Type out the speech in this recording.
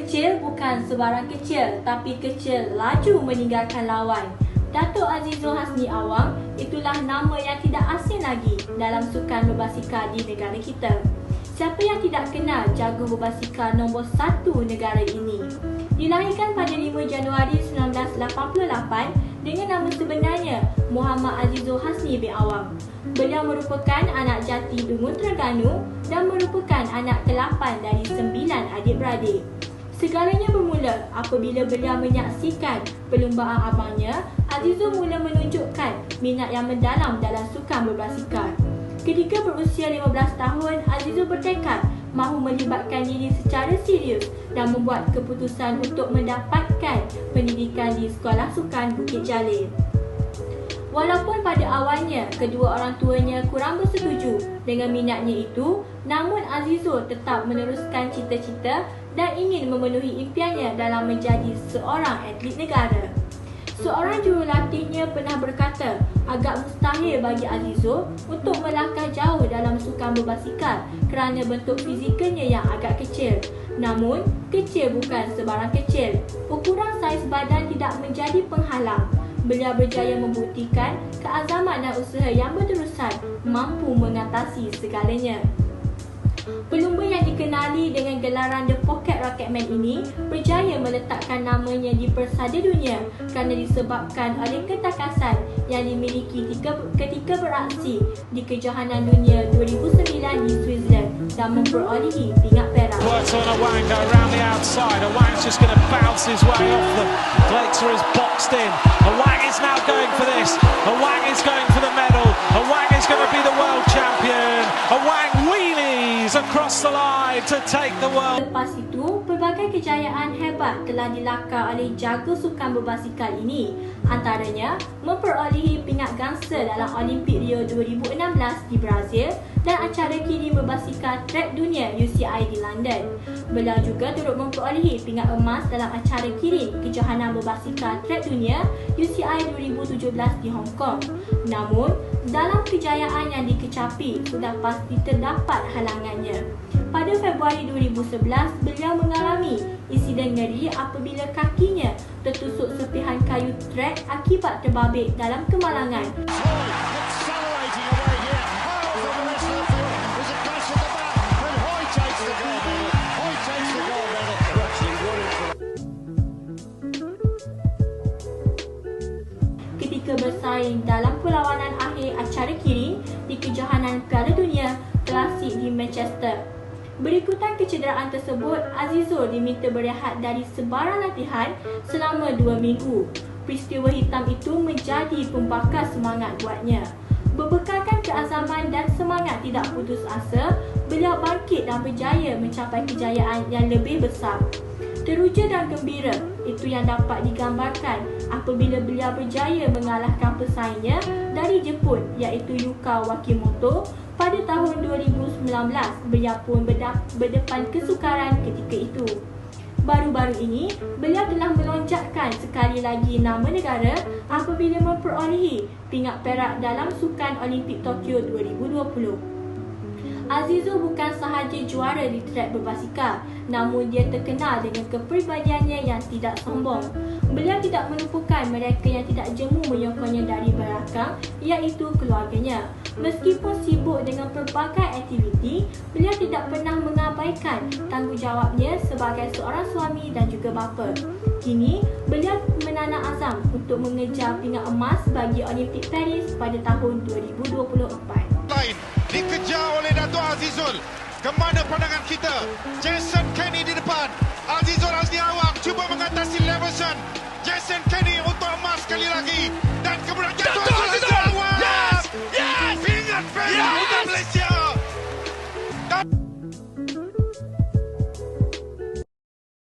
Kecil bukan sebarang kecil, tapi kecil laju meninggalkan lawan. Datuk Azizul Hasni Awang itulah nama yang tidak asing lagi dalam sukan berbasikal di negara kita. Siapa yang tidak kenal jago berbasikal nombor 1 negara ini? Dilahirkan pada 5 Januari 1988 dengan nama sebenarnya Muhammad Azizul Hasni bin Awang. Beliau merupakan anak jati Dungun Terengganu dan merupakan anak ke-8 dari 9 adik-beradik. Segalanya bermula apabila beliau menyaksikan perlumbaan abangnya. Azizul mula menunjukkan minat yang mendalam dalam sukan berbasikal. Ketika berusia 15 tahun, Azizul bertekad mahu melibatkan diri secara serius dan membuat keputusan untuk mendapatkan pendidikan di Sekolah Sukan Bukit Jalil. Walaupun pada awalnya kedua orang tuanya kurang bersetuju dengan minatnya itu, namun Azizul tetap meneruskan cita-cita dan ingin memenuhi impiannya dalam menjadi seorang atlet negara. Seorang jurulatihnya pernah berkata, agak mustahil bagi Azizul untuk melangkah jauh dalam sukan berbasikal kerana bentuk fizikalnya yang agak kecil. Namun, kecil bukan sebarang kecil. Ukuran saiz badan tidak menjadi penghalang. Beliau berjaya membuktikan keazaman dan usaha yang berterusan mampu mengatasi segalanya. Pelumba yang dikenali dengan gelaran The Pocket Rocketman ini berjaya meletakkan namanya di persada dunia kerana disebabkan oleh ketakasan yang dimiliki ketika beraksi di Kejohanan Dunia 2009 di Switzerland dan memperolehi pingat perak. Works on Awang, go around the outside. Awang's just going to bounce his way off the Glazer is boxed in. Awang is now going for this. Awang is going for the medal. Awang is going to be the world champion. Awang wheelies across the line to take the world. Lepas itu, pelbagai kejayaan hebat telah dilakar oleh jago sukan berbasikal ini. Antaranya, memperolehi pingat gangsa dalam Olimpik Rio 2016 di Brazil dan acara kirim berbasikal trek dunia UCI di London. Beliau juga turut memperolehi pingat emas dalam acara kirim kejohanan berbasikal trek dunia UCI 2017 di Hong Kong. Namun, dalam kejayaan yang dikecapi, sudah pasti terdapat halangannya. Pada Februari 2011, beliau mengalami insiden ngeri apabila kakinya tertusuk serpihan kayu trek akibat terbabit dalam kemalangan. Ketika bersaing dalam perlawanan akhir acara kirim di Kejohanan Piala Dunia Klasik di Manchester. Berikutan kecederaan tersebut, Azizul diminta berehat dari sebarang latihan selama 2 minggu. Peristiwa hitam itu menjadi pembakar semangat buatnya. Berbekalkan keazaman dan semangat tidak putus asa, beliau bangkit dan berjaya mencapai kejayaan yang lebih besar. Teruja dan gembira itu yang dapat digambarkan apabila beliau berjaya mengalahkan pesaingnya dari Jepun iaitu Yuka Wakimoto pada tahun 2019. Beliau pun berdepan kesukaran ketika itu. Baru-baru ini, beliau telah melonjakkan sekali lagi nama negara apabila memperolehi pingat perak dalam Sukan Olimpik Tokyo 2020. Azizul bukan sahaja juara di trek berbasikal, namun dia terkenal dengan kepribadiannya yang tidak sombong. Beliau tidak melupakan mereka yang tidak jemu menyokongnya dari belakang, iaitu keluarganya. Meskipun sibuk dengan pelbagai aktiviti, beliau tidak pernah mengabaikan tanggungjawabnya sebagai seorang suami dan juga bapa. Kini, beliau menanam azam untuk mengejar pingat emas bagi Olimpik Paris pada tahun 2024. Dikejar oleh Datuk Azizul. Kemana pandangan kita? Jason Kenny di depan. Azizul Hasni Awang cuba mengatasi Leverson. Jason Kenny untuk emas sekali lagi. Dan kemudian jatuh.